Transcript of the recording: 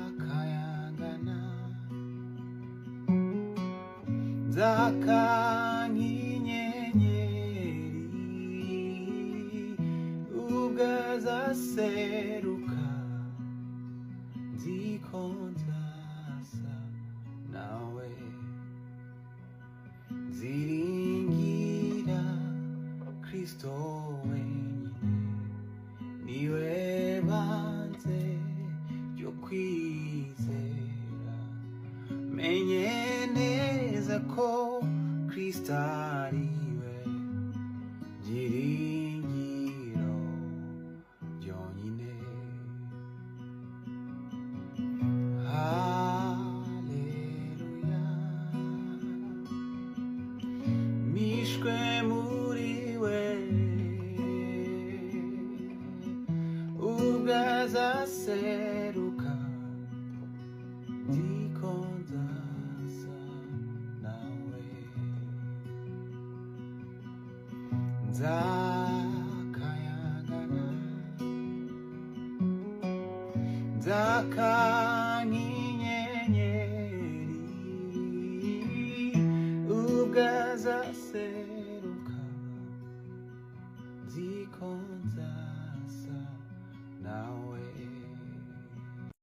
nzakayangana nzaka nk'inyenyeri ubwazaseruka nziko nzasa nawe nziringira Kristo wenyine niwe banze ryo kwizera menye neza ko Kristo ariwe byiringiro byonyine. Haleluya mishwe muri we ubwazaseruka